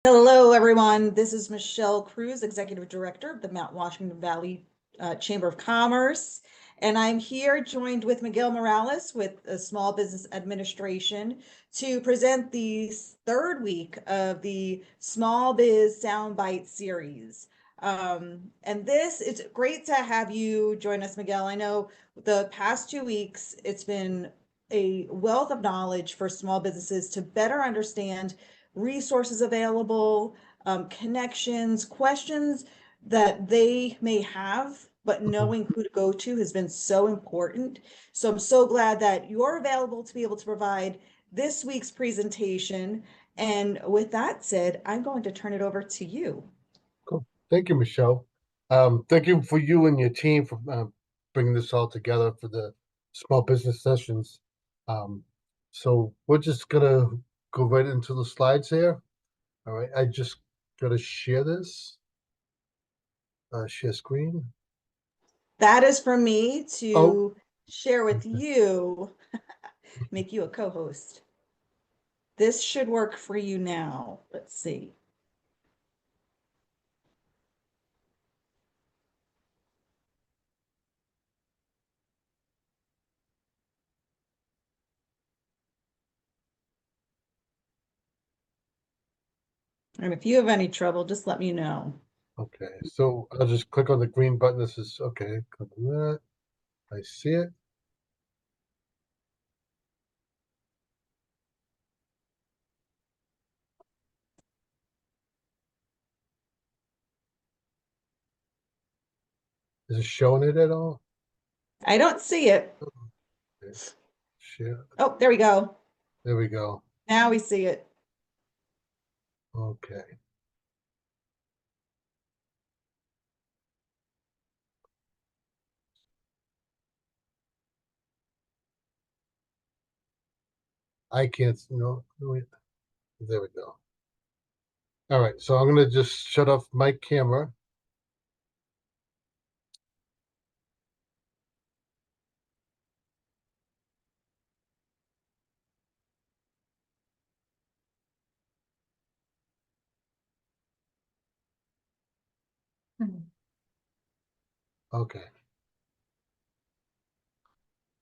Hello, everyone. This is Michelle Cruz, Executive Director of the Mount Washington Valley Chamber of Commerce. And I'm here joined with Miguel Morales with the Small Business Administration to present the third week of the Small Biz Soundbite series. And it's great to have you join us, Miguel. I know the past 2 weeks, it's been a wealth of knowledge for small businesses to better understand resources available, connections, questions that they may have, but knowing who to go to has been so important. So I'm so glad that you're available to be able to provide this week's presentation. And with that said, I'm going to turn it over to you. Cool. Thank you, Michelle. Thank you for you and your team for bringing this all together for the small business sessions. So we're just gonna go right into the slides here. All right, I just gotta share this. Share screen. That is for me Oh, to share with you, make you a co-host. This should work for you now. Let's see. And if you have any trouble, just let me know. okay. So I'll just click on the green button. This is okay. Click on that. I see it. Is it showing it at all? I don't see it. Okay. Share. Oh, there we go. There we go. Now we see it. Okay. I can't. No. Wait. There we go. All right, so I'm gonna just shut off my camera. Okay.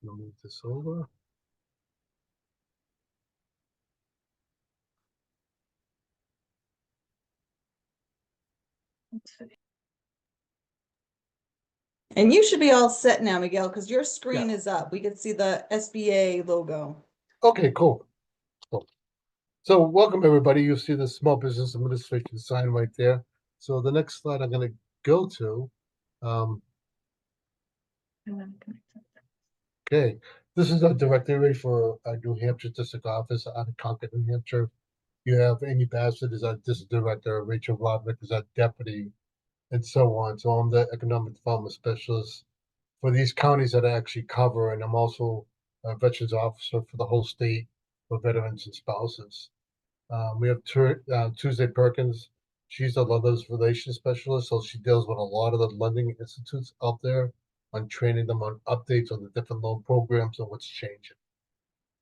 I'll move this over. And you should be all set now, Miguel, because your Yeah. screen is up. We can see the SBA logo. Okay, cool. Cool. So welcome everybody. You see the Small Business Administration sign right there. So the next slide I'm gonna go to. Okay, this is a directory for our New Hampshire District Office out of Concord, New Hampshire. You have Amy Bassett as our District Director, Rachel Roderick as our Deputy, and so on. So I'm the Economic Development Specialist for these counties that I actually cover, and I'm also a Veterans Officer for the whole state for veterans and spouses. We have Tuesday Perkins. She's a Lenders Relations Specialist, so she deals with a lot of the lending institutes out there on training them on updates on the different loan programs and what's changing.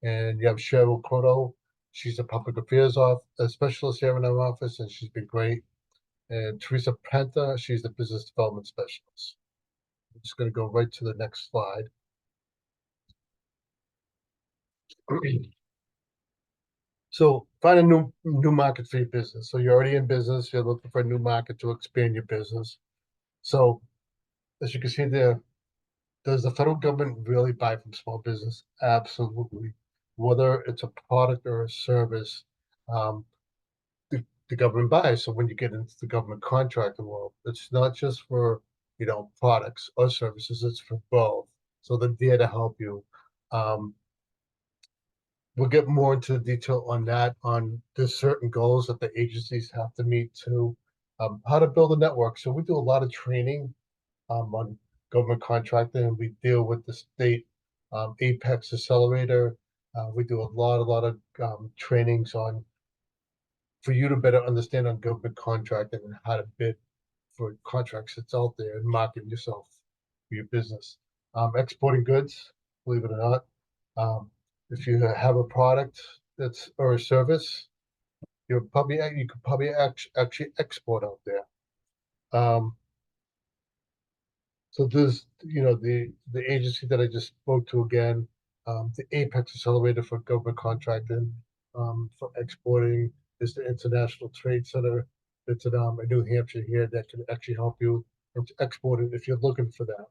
And you have Cheryl Cotto. She's a public affairs specialist here in our office, and she's been great. And Teresa Penta, she's the business development specialist. I'm just going to go right to the next slide. So find a new market for your business. So you're already in business. You're looking for a new market to expand your business. So as you can see there, does the federal government really buy from small business? Absolutely. Whether it's a product or a service, um, the government buys. So when you get into the government contracting world, it's not just for products or services. It's for both. So they're there to help you. We'll get more into detail on that. On there's certain goals that the agencies have to meet to how to build a network. So we do a lot of training on government contracting, and we deal with the state Apex Accelerator. We do a lot of trainings on for you to better understand on government contracting and how to bid for contracts that's out there and market yourself for your business. Exporting goods, believe it or not. If you have a product that's or a service, you could probably actually export out there. Um, so there's, the agency that I just spoke to again, the Apex Accelerator for government contracting, for exporting is the International Trade Center. It's in New Hampshire here that can actually help you export it if you're looking for that.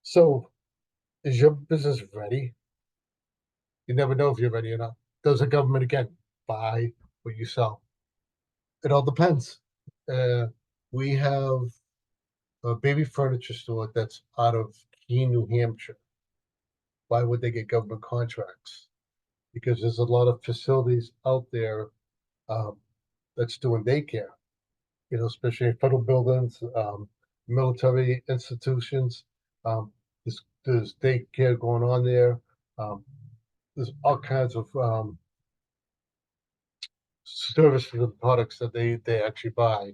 So is your business ready? You never know if you're ready or not. Does the government again buy what you sell? It all depends. Uh, we have a baby furniture store that's out of Keene, New Hampshire. Why would they get government contracts? Because there's a lot of facilities out there um, that's doing daycare, especially federal buildings, military institutions. Um, there's daycare going on there. Um, there's all kinds of services and products that they actually buy.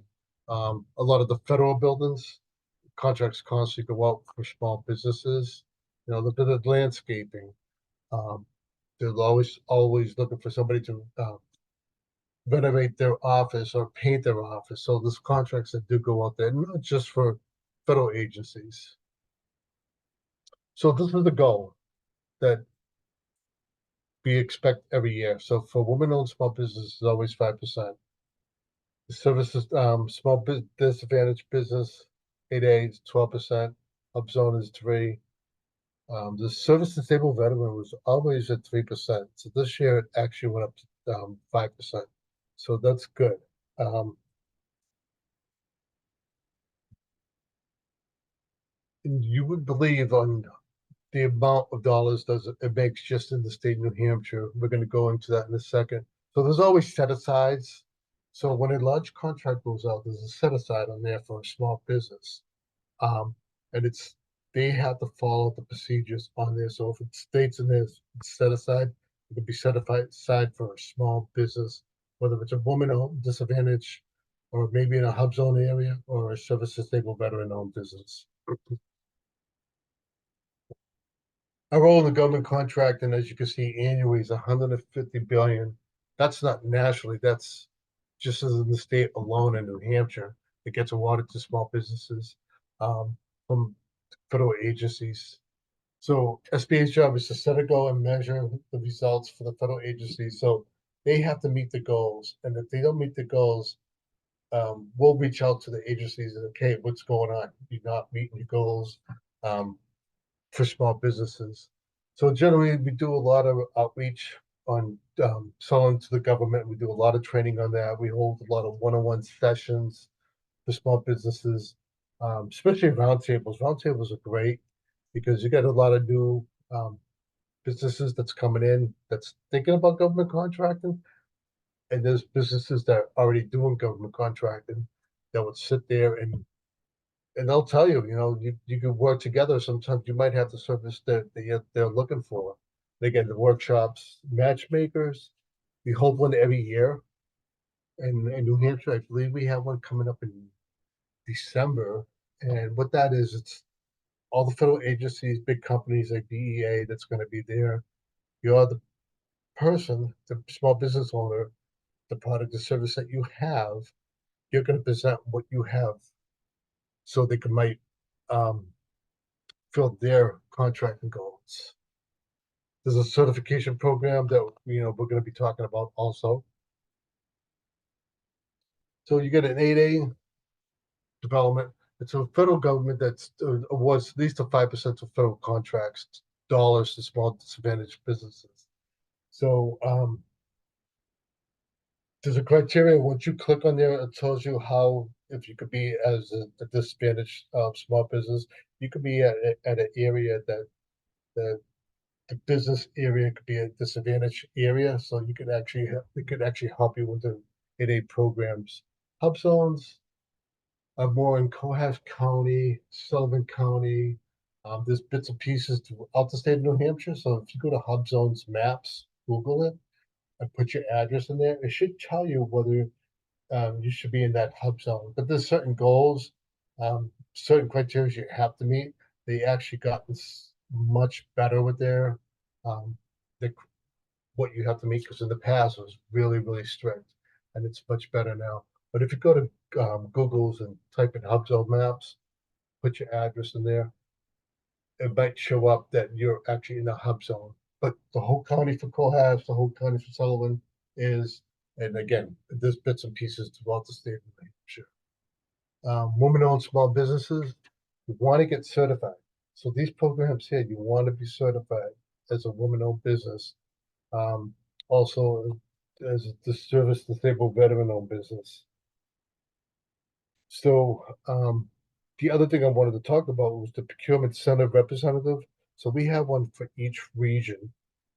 A lot of the federal buildings contracts constantly go out for small businesses. Look at the landscaping. Um, they're always looking for somebody to renovate their office or paint their office. So there's contracts that do go out there, not just for federal agencies. So this is the goal that we expect every year. So for women-owned small business, is always 5%. The services, small disadvantaged business, 8A is 12%. Hub zone is 3. The service disabled veteran was always at 3%. So this year it actually went up to 5%. So that's good. And you would believe on the amount of dollars it makes just in the state of New Hampshire. We're going to go into that in a second. So there's always set asides. So when a large contract goes out, there's a set aside on there for a small business. Um, and they have to follow the procedures on there. So if it states in there it's set aside, it could be set aside for a small business, whether it's a woman-owned disadvantage, or maybe in a hub zone area, or a service disabled veteran-owned business. Our role in the government contract, and as you can see, annually is 150 billion. That's not nationally. That's just as in the state alone in New Hampshire. It gets awarded to small businesses from federal agencies. So SBA's job is to set a goal and measure the results for the federal agencies. So they have to meet the goals, and if they don't meet the goals, we'll reach out to the agencies and okay, what's going on? You're not meeting your goals. For small businesses. So generally, we do a lot of outreach on selling to the government. We do a lot of training on that. We hold a lot of one-on-one sessions for small businesses, especially roundtables. Roundtables are great because you get a lot of new businesses that's coming in that's thinking about government contracting, and there's businesses that are already doing government contracting that would sit there and they'll tell you, you can work together. Sometimes you might have the service that they're looking for. They get the workshops, matchmakers. We hold one every year. In New Hampshire, I believe we have one coming up in December. And what that is, it's all the federal agencies, big companies like DEA that's going to be there. You're the person, the small business owner, the product or service that you have. You're going to present what you have so they might fill their contracting goals. There's a certification program that we're going to be talking about also. So you get an 8A development. It's a federal government that awards at least a 5% of federal contracts dollars to small disadvantaged businesses. So there's a criteria. Once you click on there, it tells you how if you could be as a disadvantaged small business, you could be at an area that the business area could be a disadvantaged area, so it could actually help you with the 8A programs. Hub zones are more in Cohasset County, Sullivan County. There's bits and pieces throughout the state of New Hampshire. So if you go to Hub Zones Maps, Google it, and put your address in there, it should tell you whether you should be in that hub zone. But there's certain goals, certain criteria you have to meet. They actually gotten much better with um, the what you have to meet, because in the past it was really, really strict, and it's much better now. But if you go to Google's and type in hub zone maps, put your address in there, it might show up that you're actually in the hub zone. But the whole county for Cohasset, the whole county for Sullivan is, and again, there's bits and pieces throughout the state of New Hampshire. Women-owned small businesses, you want to get certified. So these programs here, you want to be certified as a woman-owned business. Also, as the service disabled veteran-owned business. So the other thing I wanted to talk about was the procurement center representative. So we have one for each region.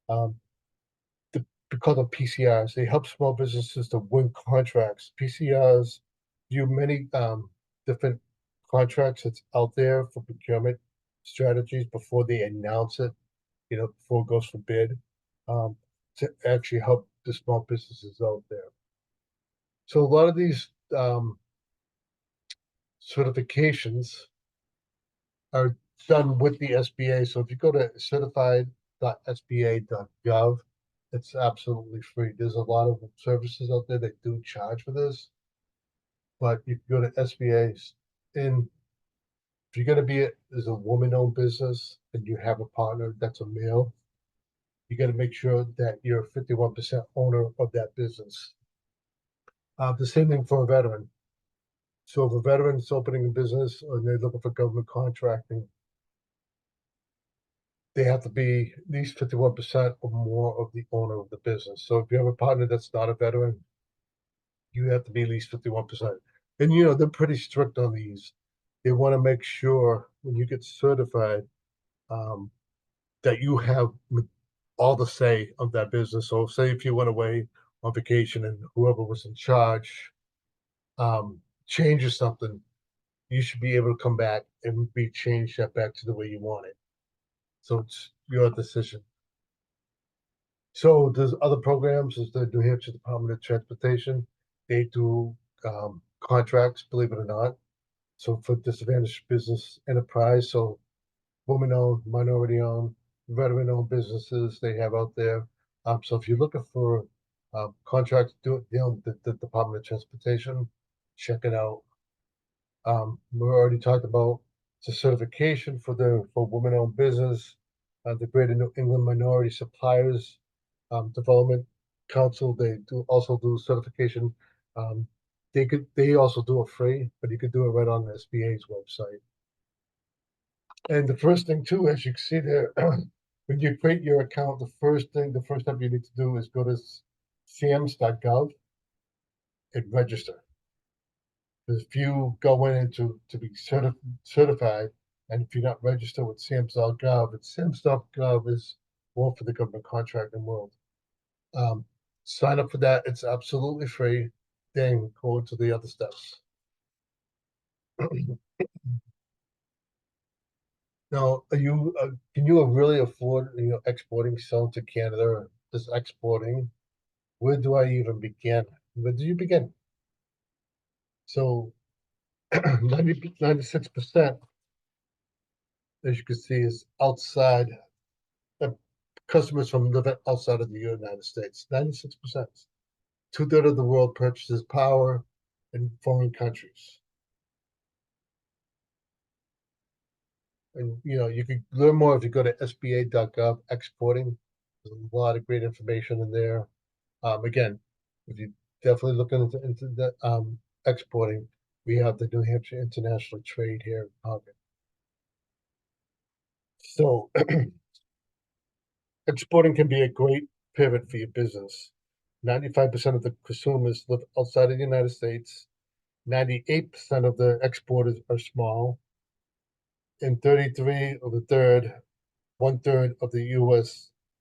We call them PCRs. They help small businesses to win contracts. PCRs view many different contracts that's out there for procurement strategies before they announce it, before it goes for bid, to actually help the small businesses out there. So a lot of these certifications are done with the SBA. So if you go to certified.sba.gov, it's absolutely free. There's a lot of services out there that do charge for this, but you can go to SBA's. And if you're going to be as a woman-owned business and you have a partner that's a male, you got to make sure that you're 51% owner of that business. The same thing for a veteran. So if a veteran's opening a business and they're looking for government contracting, they have to be at least 51% or more of the owner of the business. So if you have a partner that's not a veteran, you have to be at least 51%. And they're pretty strict on these. They want to make sure when you get certified that you have all the say of that business. So say if you went away on vacation and whoever was in charge changes something, you should be able to come back and change that back to the way you want it. So it's your decision. So there's other programs. There's the New Hampshire Department of Transportation. They do contracts, believe it or not. So for disadvantaged business enterprise, so woman-owned, minority-owned, veteran-owned businesses they have out there. So if you're looking for contracts dealing with the Department of Transportation, check it out. We already talked about the certification for women-owned business, the Greater New England Minority Suppliers Development Council. They also do certification. They also do it free, but you could do it right on the SBA's website. And the first thing too, as you can see there, when you create your account, the first step you need to do is go to sams.gov and register. Because if you go in to be certified, and if you're not registered with sams.gov, sams.gov is more for the government contracting world. Sign up for that. It's absolutely free. Then go to the other steps. Now, can you really afford, exporting, selling to Canada, or just exporting? Where do I even begin? Where do you begin? So 96%, as you can see, is outside customers from living outside of the United States. 96%. 2/3 of the world purchases power in foreign countries. And you can learn more if you go to sba.gov exporting. There's a lot of great information in there. Again, if you definitely looking into the exporting, we have the New Hampshire International Trade here in Concord. So exporting can be a great pivot for your business. 95% of the consumers live outside of the United States. 98% of the exporters are small. And 33 of the one-third of the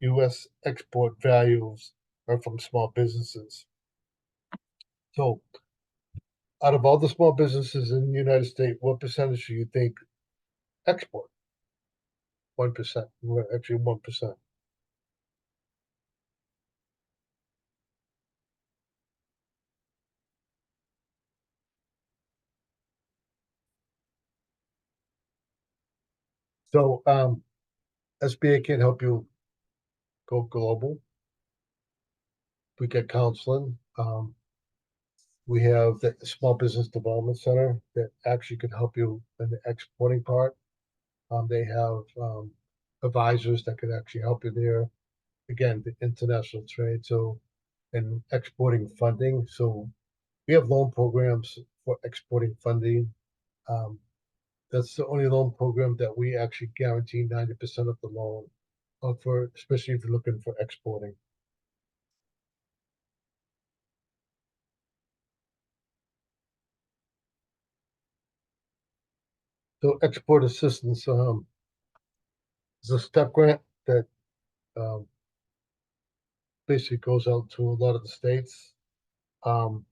U.S. export values are from small businesses. So out of all the small businesses in the United States, what percentage do you think export? 1%. Actually, 1%. So SBA can help you go global. we get counseling. We have the Small Business Development Center that actually can help you in the exporting part. They have advisors that can actually help you there. Again, the international trade, so and exporting funding. So we have loan programs for exporting funding. Um, that's the only loan program that we actually guarantee 90% of the loan for, especially if you're looking for exporting. So export assistance is a step grant that um, basically goes out to a lot of the states. Um,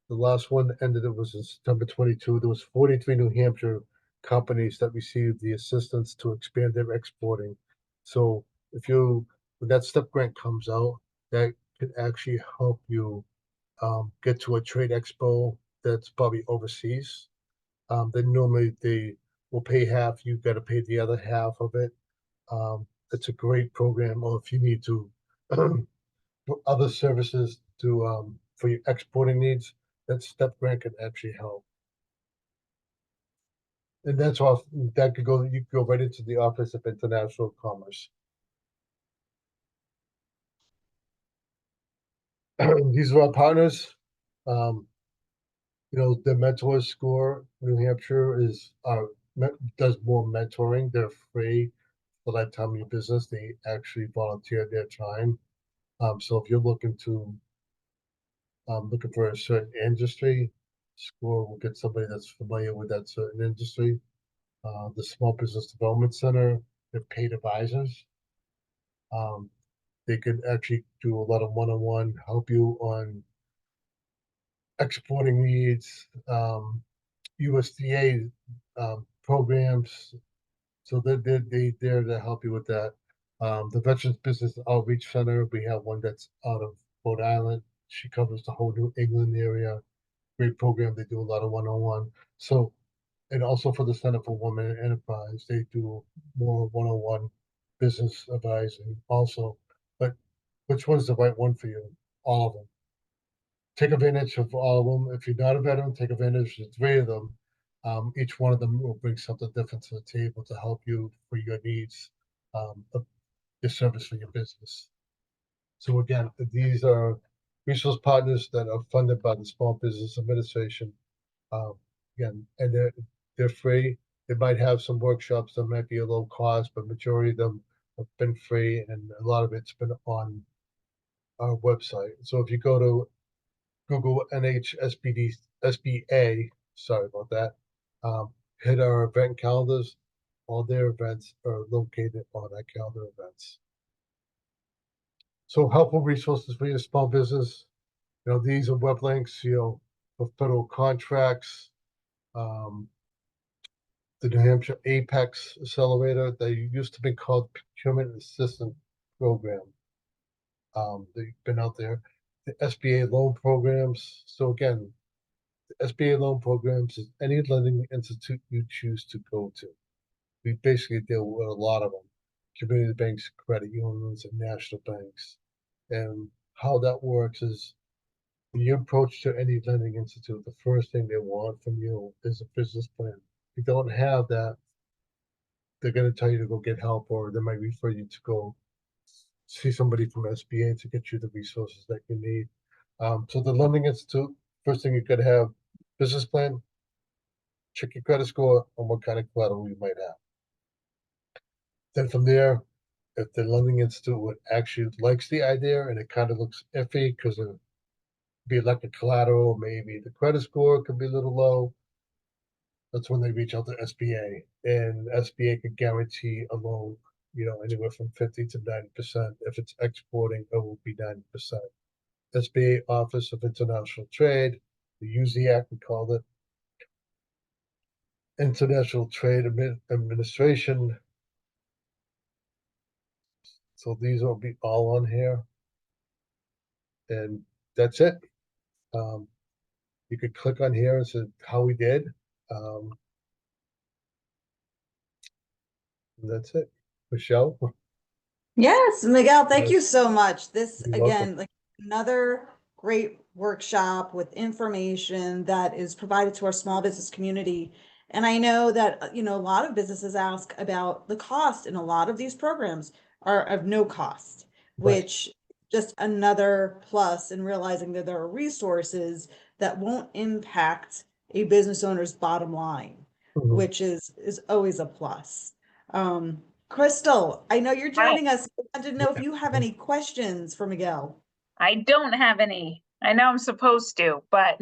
the last one ended, it was in September 22. There was 43 New Hampshire companies that received the assistance to expand their exporting. So if you, when that step grant comes out, that could actually help you get to a trade expo that's probably overseas. Then normally they will pay half, you've got to pay the other half of it. It's a great program, or if you need to for other services to for your exporting needs, that step grant can actually help. And that's off that could go, you could go right into the Office of International Commerce. These are our partners. Um, the mentor score, New Hampshire is does more mentoring. They're free for that time of your business. They actually volunteer their time. So if you're looking for a certain industry, SCORE will get somebody that's familiar with that certain industry. The Small Business Development Center, they're paid advisors. They could actually do a lot of one-on-one, help you on exporting needs, USDA programs. So they're there to help you with that. The Veterans Business Outreach Center, we have one that's out of Rhode Island. She covers the whole New England area. Great program. They do a lot of one-on-one. So, and also for the Center for Women in Enterprise, they do more one-on-one business advising also. But which one's the right one for you? All of them. Take advantage of all of them. If you're not a veteran, take advantage of 3 of them. Each one of them will bring something different to the table to help you for your needs, of your service for your business. So again, these are resource partners that are funded by the Small Business Administration. Um, Again, and they're free. They might have some workshops that might be a low cost, but majority of them have been free, and a lot of it's been on our website. So if you go to Google NHSBD SBA, sorry about that, hit our event calendars. All their events are located on our calendar events. So helpful resources for your small business. These are web links, for federal contracts, um, the New Hampshire Apex Accelerator. They used to be called Procurement Assistant Program. They've been out there. The SBA loan programs. So again, the SBA loan programs is any lending institute you choose to go to. We basically deal with a lot of them. Community banks, credit unions, and national banks. And how that works is when you approach to any lending institute, the first thing they want from you is a business plan. If you don't have that, they're going to tell you to go get help, or they might refer you to go see somebody from SBA to get you the resources that you need. So the lending institute, first thing you could have business plan, check your credit score, and what kind of collateral you might have. Then from there, if the lending institute actually likes the idea and it kind of looks iffy because it be like a collateral, maybe the credit score could be a little low, that's when they reach out to SBA, and SBA could guarantee a loan, anywhere from 50 to 90%. If it's exporting, it will be 90%. SBA Office of International Trade, the USIAC, we called it, International Trade Administration. So these will be all on here, and that's it. You could click on here and say how we did. And that's it. Michelle, Yes, Miguel, thank yes, you so much. This you're welcome. again, like another great workshop with information that is provided to our small business community. And I know that, a lot of businesses ask about the cost, and a lot of these programs are of no cost, Right. which just another plus in realizing that there are resources that won't impact a business owner's bottom line, Mhm. which is always a plus. Crystal, I know you're Hi, joining us. I wanted to know if you have any questions for Miguel. I don't have any. I know I'm supposed to, but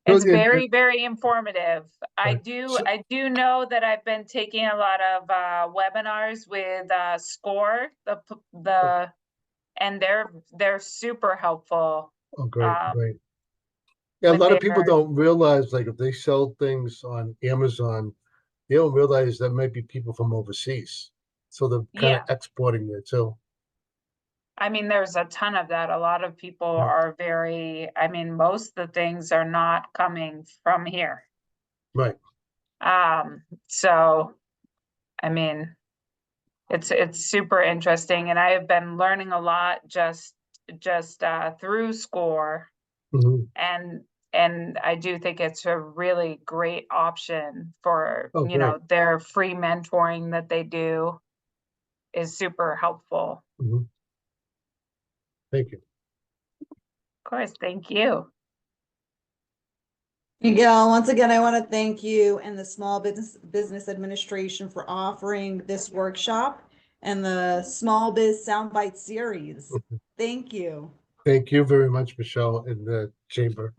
So, it's very, very informative. I right. do, So, I do know that I've been taking a lot of webinars with SCORE, and they're super helpful oh, great, um, great. Yeah, a with lot of people their, don't realize, like, if they sell things on Amazon, they don't realize that might be people from overseas. So they're kind of yeah. exporting there too. I mean, there's a ton of that. A lot of people Right. are I mean, most of the things are not coming from here. Right. So, I mean, it's super interesting, and I have been learning a lot just through SCORE, Mhm. and I do think it's a really great option for, Oh, great. their free mentoring that they do is super helpful. Mhm. Thank you. Of course, thank you. Miguel, once again, I want to thank you and the Small Business Administration for offering this workshop and the Small Biz Soundbite series. Mhm. Thank you. Thank you very much, Michelle, in the chamber.